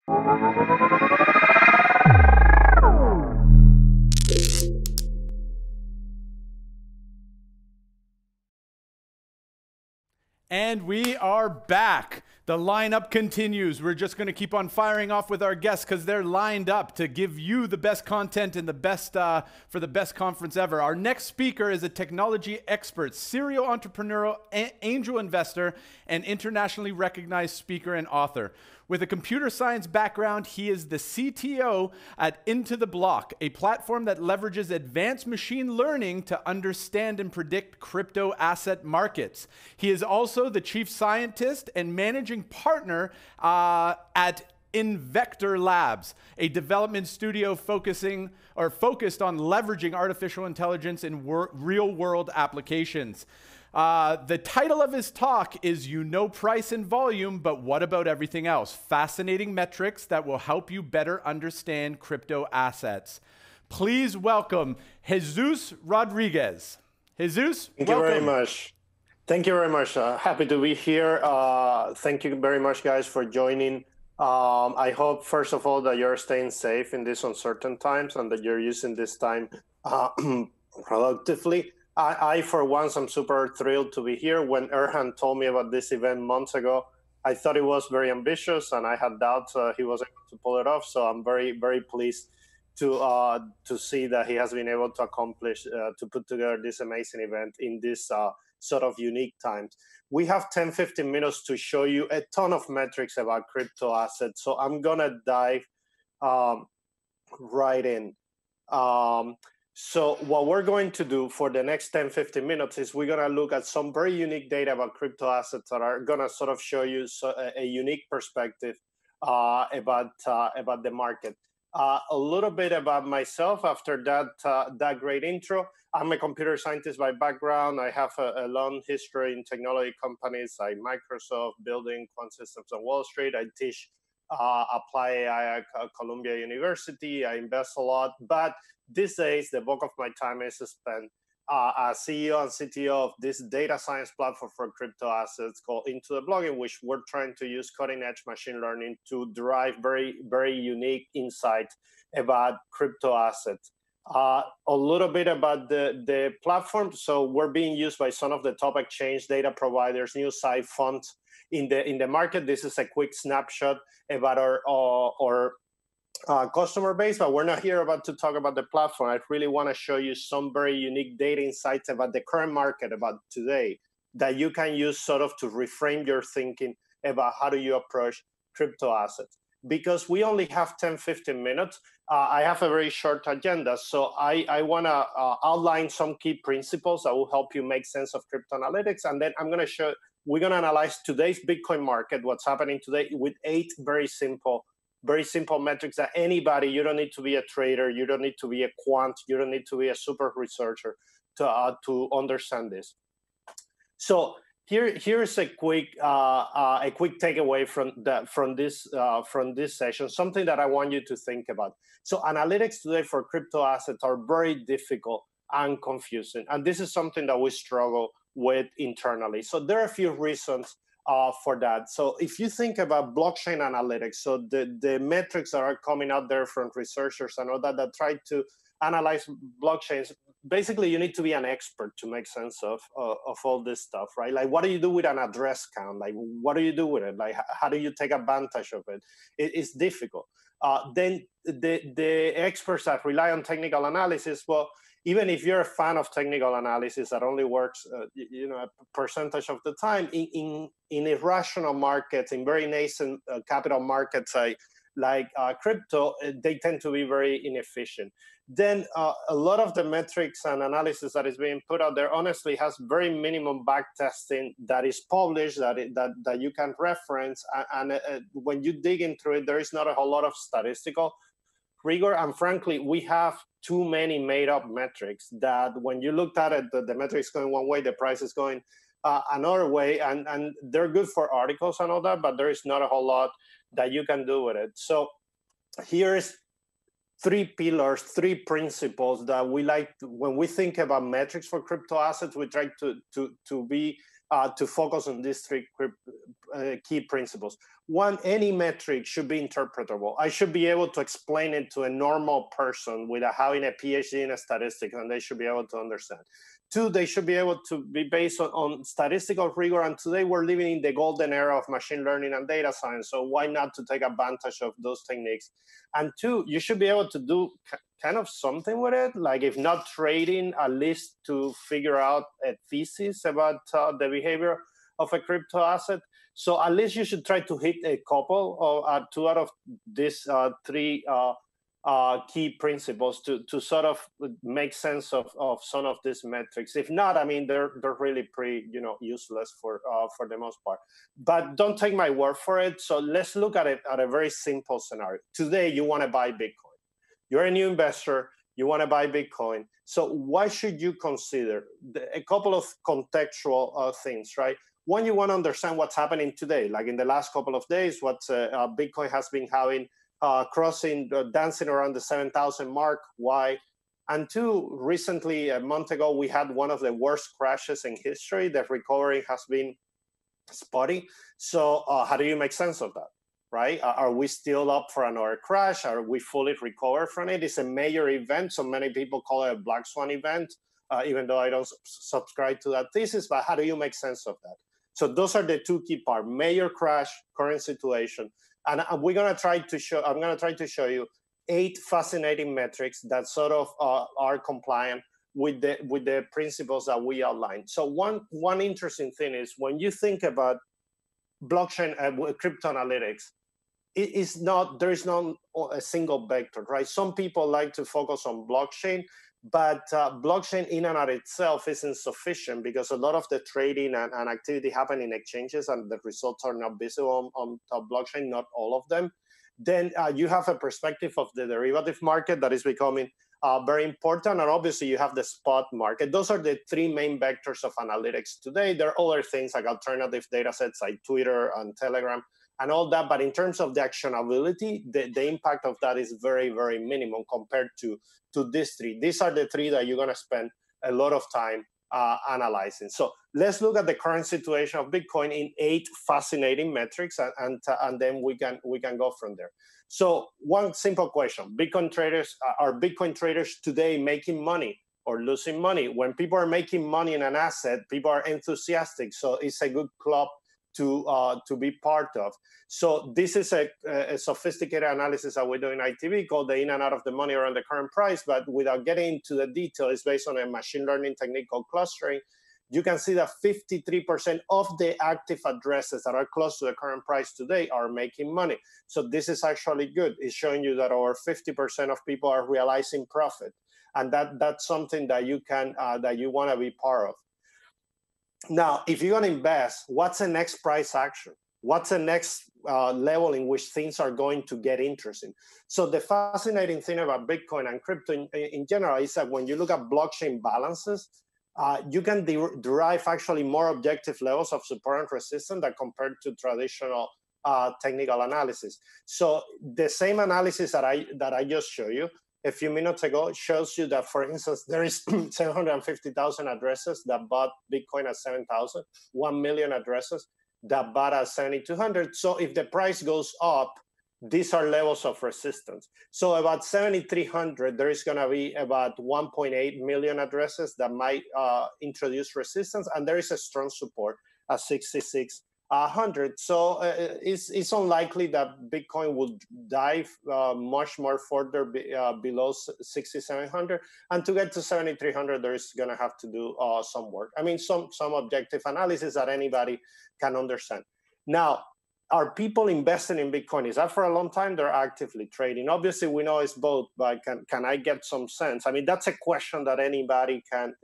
And we are back. The lineup continues. We're just going to keep on firing off with our guests because they're lined up to give you the best content and the best for the best conference ever. Our next speaker is a technology expert, serial entrepreneurial angel investor, and internationally recognized speaker and author. With a computer science background, he is the CTO at Into the Block, a platform that leverages advanced machine learning to understand and predict crypto asset markets. He is also the chief scientist and managing partner at Invector Labs, a development studio focused on leveraging artificial intelligence in real-world applications. The title of his talk is You Know Price and Volume, but what about everything else? Fascinating metrics that will help you better understand crypto assets. Please welcome Jesus Rodriguez. Jesus, Thank you very much. Thank you very much. Happy to be here. Thank you very much, guys, for joining. I hope, first of all, that you're staying safe in these uncertain times and that you're using this time productively. I, for once, am super thrilled to be here. When Erhan told me about this event months ago, I thought it was very ambitious, and I had doubts he was able to pull it off. So I'm very, very pleased to see that he has been able to accomplish, to put together this amazing event in this sort of unique times. We have 10, 15 minutes to show you a ton of metrics about crypto assets. So I'm going to dive right in. So what we're going to do for the next 10, 15 minutes is we're going to look at some very unique data about crypto assets that are going to sort of show you a unique perspective about the market. A little bit about myself after that great intro. I'm a computer scientist by background. I have a long history in technology companies like Microsoft, building quant systems on Wall Street. I teach apply AI at Columbia University. I invest a lot, but these days the bulk of my time is spent as CEO and CTO of this data science platform for crypto assets called Into the Block, in which we're trying to use cutting-edge machine learning to derive very, very unique insight about crypto assets. A little bit about the platform. So we're being used by some of the top exchange data providers, new side funds in the market. This is a quick snapshot about our customer base, but we're not here about to talk about the platform. I really want to show you some very unique data insights about the current market, about today, that you can use sort of to reframe your thinking about how do you approach crypto assets. Because we only have 10, 15 minutes, I have a very short agenda. So I want to outline some key principles that will help you make sense of crypto analytics. And then I'm going to show, we're going to analyze today's Bitcoin market, what's happening today, with 8 very simple metrics that anybody, you don't need to be a trader, you don't need to be a quant, you don't need to be a super researcher to understand this. So here's a quick takeaway from this session, something that I want you to think about. So analytics today for crypto assets are very difficult and confusing, and this is something that we struggle with internally. So there are a few reasons for that. So if you think about blockchain analytics, so the metrics that are coming out there from researchers and all that try to analyze blockchains, basically you need to be an expert to make sense of all this stuff, right? Like, what do you do with an address count? Like, what do you do with it? Like, how do you take advantage of it? It's difficult. Then the experts that rely on technical analysis, well, even if you're a fan of technical analysis that only works, a percentage of the time in irrational markets, in very nascent capital markets like crypto, they tend to be very inefficient. Then a lot of the metrics and analysis that is being put out there, honestly, has very minimum backtesting that is published, that you can reference. And when you dig into it, there is not a whole lot of statistical rigor. And frankly, we have too many made up metrics that when you looked at it, the metrics going one way, the price is going another way. And they're good for articles and all that, but there is not a whole lot that you can do with it. So here's 3 pillars, 3 principles that we like when we think about metrics for crypto assets. We try to focus on these 3 key principles. any metric should be interpretable. I should be able to explain it to a normal person without having a PhD in statistics, and they should be able to understand. Two, they should be able to be based on statistical rigor. And today we're living in the golden era of machine learning and data science. So why not to take advantage of those techniques? And two, you should be able to do kind of something with it, like if not trading, at least to figure out a thesis about the behavior of a crypto asset. So at least you should try to hit a couple or two out of these three key principles to sort of make sense of some of these metrics. If not, I mean, they're really pretty, useless for the most part. But don't take my word for it. So let's look at it at a very simple scenario. Today, you want to buy Bitcoin. You're a new investor. You want to buy Bitcoin. So why should you consider a couple of contextual things, right? One, you want to understand what's happening today. Like in the last couple of days, what Bitcoin has been having, dancing around the 7,000 mark. Why? And two, recently, a month ago, we had one of the worst crashes in history. The recovery has been spotty. So how do you make sense of that, right? Are we still up for another crash? Are we fully recovered from it? It's a major event. So many people call it a black swan event, even though I don't subscribe to that thesis. But how do you make sense of that? So those are the two key parts: major crash, current situation. And we're going to try to show, I'm going to try to show you 8 fascinating metrics that sort of are compliant with the principles that we outlined. So one interesting thing is when you think about blockchain crypto analytics, there is not a single vector, right? Some people like to focus on blockchain, but blockchain in and of itself isn't sufficient because a lot of the trading and activity happen in exchanges and the results are not visible on blockchain, not all of them. Then you have a perspective of the derivative market that is becoming very important. And obviously you have the spot market. Those are the 3 main vectors of analytics today. There are other things like alternative data sets like Twitter and Telegram and all that. But in terms of the actionability, the impact of that is very, very minimum compared to these 3. These are the 3 that you're going to spend a lot of time analyzing. So let's look at the current situation of Bitcoin in 8 fascinating metrics, and then we can go from there. So one simple question: are Bitcoin traders today making money or losing money? When people are making money in an asset, people are enthusiastic. So it's a good club to be part of. So this is a sophisticated analysis that we do in ITV called the in and out of the money around the current price. But without getting into the detail, it's based on a machine learning technique called clustering. You can see that 53% of the active addresses that are close to the current price today are making money. So this is actually good. It's showing you that over 50% of people are realizing profit, and that's something that you want to be part of. Now, if you're going to invest, what's the next price action? What's the next level in which things are going to get interesting? So the fascinating thing about Bitcoin and crypto in general is that when you look at blockchain balances, you can derive actually more objective levels of support and resistance than compared to traditional technical analysis. So the same analysis that I just showed you a few minutes ago shows you that, for instance, there is 750,000 addresses that bought Bitcoin at 7,000, 1 million addresses that bought at 7,200. So if the price goes up, these are levels of resistance. So about 7,300, there is going to be about 1.8 million addresses that might introduce resistance, and there is a strong support at 6,600. So it's unlikely that Bitcoin will dive much more further below 6,700, and to get to 7,300, there is going to have to do some work. I mean, some objective analysis that anybody can understand. Now, are people investing in Bitcoin? Is that for a long time? They're actively trading. Obviously, we know it's both, but can I get some sense? I mean, that's a question that anybody can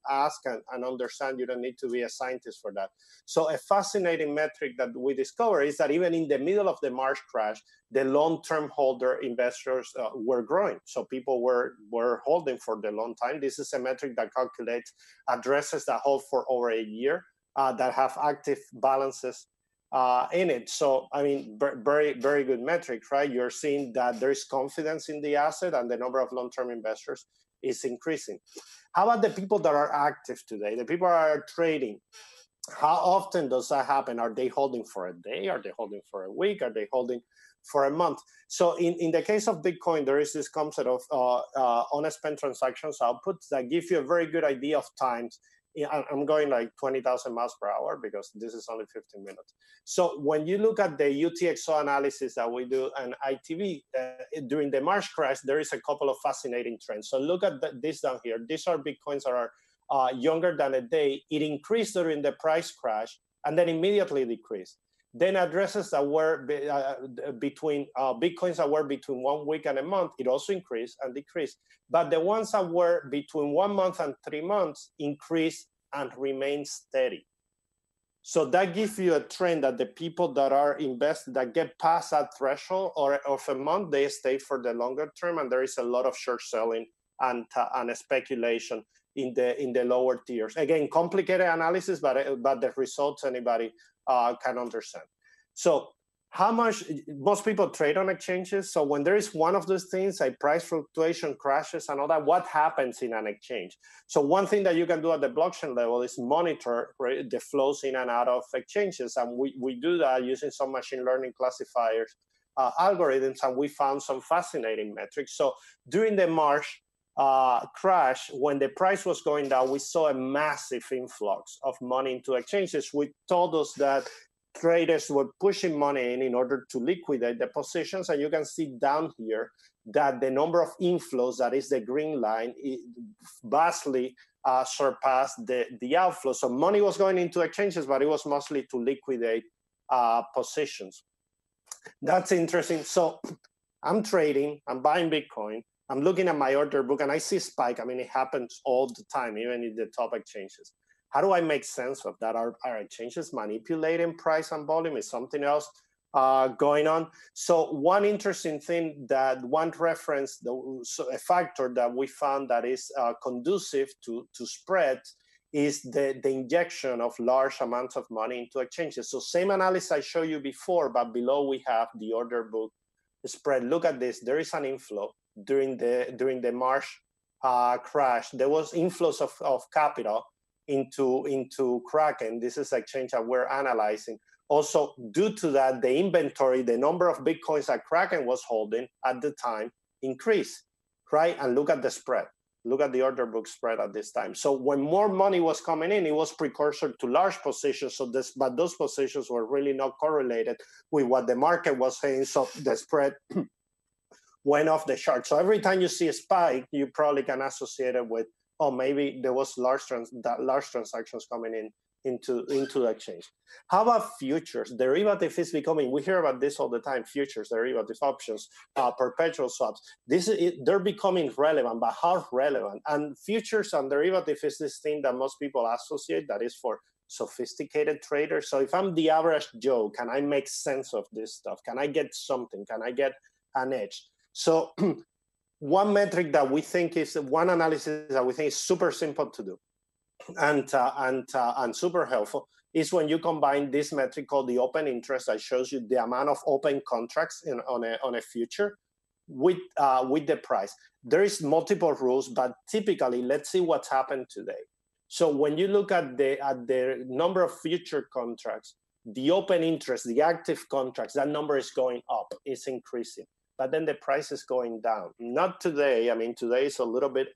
ask and understand. You don't need to be a scientist for that. So a fascinating metric that we discovered is that even in the middle of the March crash, the long-term holder investors were growing. So people were holding for the long time. This is a metric that calculates addresses that hold for over a year that have active balances in it. So, I mean, very, very good metric, right? You're seeing that there is confidence in the asset and the number of long-term investors is increasing. How about the people that are active today? The people that are trading. How often does that happen? Are they holding for a day? Are they holding for a week? Are they holding for a month? So in the case of Bitcoin, there is this concept of unspent transactions outputs that give you a very good idea of times. I'm going like 20,000 miles per hour because this is only 15 minutes. So when you look at the UTXO analysis that we do on ITV during the March crash, there is a couple of fascinating trends. So look at this down here. These are Bitcoins that are younger than a day. It increased during the price crash and then immediately decreased. Then addresses that were between Bitcoins that were between 1 week and a month, it also increased and decreased. But the ones that were between 1 month and 3 months increased and remained steady. So that gives you a trend that the people that are invested, that get past that threshold or of a month, they stay for the longer term, and there is a lot of short selling and speculation in the lower tiers. Again, complicated analysis, but the results anybody can understand. So how much most people trade on exchanges. So when there is one of those things, like price fluctuation crashes and all that, what happens in an exchange? So one thing that you can do at the blockchain level is monitor the flows in and out of exchanges. And we do that using some machine learning classifiers algorithms, and we found some fascinating metrics. So during the March crash, when the price was going down, we saw a massive influx of money into exchanges, which told us that traders were pushing money in order to liquidate the positions. And you can see down here that the number of inflows, that is the green line, vastly surpassed the outflow. So money was going into exchanges, but it was mostly to liquidate positions. That's interesting. So I'm trading, I'm buying Bitcoin, I'm looking at my order book, and I see a spike. I mean, it happens all the time, even in the top exchanges. How do I make sense of that? Are exchanges manipulating price and volume? Is something else going on? So one interesting thing, that one reference, a factor that we found that is conducive to spread is the injection of large amounts of money into exchanges. So same analysis I showed you before, but below we have the order book spread. Look at this. There is an inflow during the March crash. There was inflows of capital into Kraken. This is exchange that we're analyzing. Also, due to that, the inventory, the number of Bitcoins that Kraken was holding at the time increased, right? And look at the spread. Look at the order book spread at this time. So when more money was coming in, it was precursor to large positions. But those positions were really not correlated with what the market was saying. So the spread went off the chart. So every time you see a spike, you probably can associate it with, oh, maybe there was large transactions coming into the exchange. How about futures? Derivative is becoming, we hear about this all the time, futures, derivative options, perpetual swaps. They're becoming relevant, but how relevant? And futures and derivative is this thing that most people associate, that is for sophisticated traders. So if I'm the average Joe, can I make sense of this stuff? Can I get something? Can I get an edge? So one metric that we think is, one analysis that we think is super simple to do and super helpful is when you combine this metric called the open interest, that shows you the amount of open contracts on a future with the price. There is multiple rules, but typically, let's see what's happened today. So when you look at the number of future contracts, the open interest, the active contracts, that number is going up, it's increasing. But then the price is going down. Not today. I mean, today is a little bit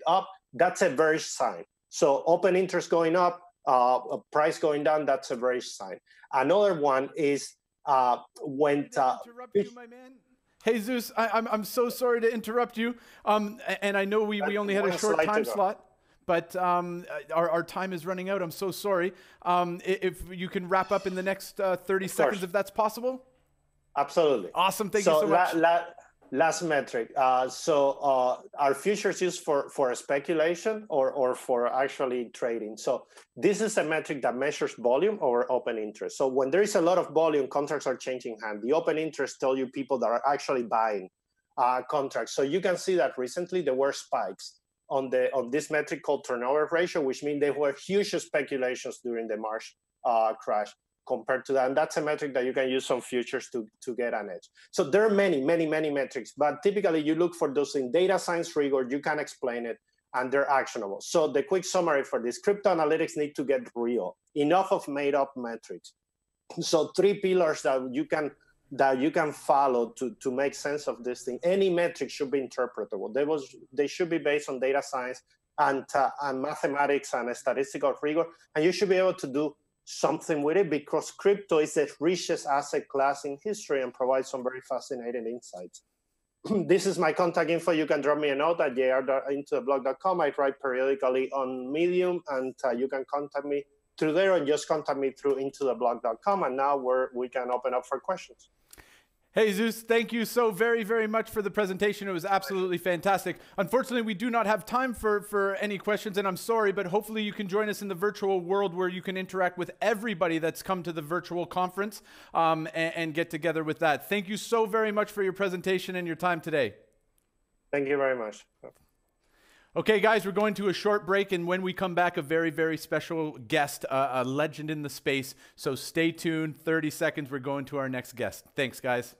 up. That's a bearish sign. So open interest going up, price going down, that's a bearish sign. Another one is when... interrupt you, my man. Jesus, I'm so sorry to interrupt you. And I know we only had a short time slot, but our time is running out. I'm so sorry. If you can wrap up in the next 30 seconds, if that's possible. Absolutely. Awesome. Thank you so much. Last metric. Are futures used for speculation or for actually trading? So this is a metric that measures volume over open interest. So when there is a lot of volume, contracts are changing hands. The open interest tell you people that are actually buying contracts. So you can see that recently there were spikes on this metric called turnover ratio, which means there were huge speculations during the March crash compared to that. And that's a metric that you can use on futures to get an edge. So there are many metrics, but typically you look for those in data science rigor, you can explain it. and they're actionable. So the quick summary for this, crypto analytics need to get real, enough of made up metrics. So 3 pillars that you can follow to make sense of this thing. Any metric should be interpretable. They should be based on data science and mathematics and statistical rigor, and you should be able to do something with it, because crypto is the richest asset class in history and provides some very fascinating insights. This is my contact info. You can drop me a note at jr.intotheblog.com. I write periodically on Medium, and you can contact me through there, and just contact me through intotheblog.com. And now we can open up for questions. Hey, Zeus, thank you so very, very much for the presentation. It was absolutely fantastic. Unfortunately, we do not have time for any questions, and I'm sorry, but hopefully you can join us in the virtual world where you can interact with everybody that's come to the virtual conference and get together with that. Thank you so very much for your presentation and your time today. Thank you very much. Okay, guys, we're going to a short break, and when we come back, a very, very special guest, a legend in the space. So stay tuned. 30 seconds, we're going to our next guest. Thanks, guys.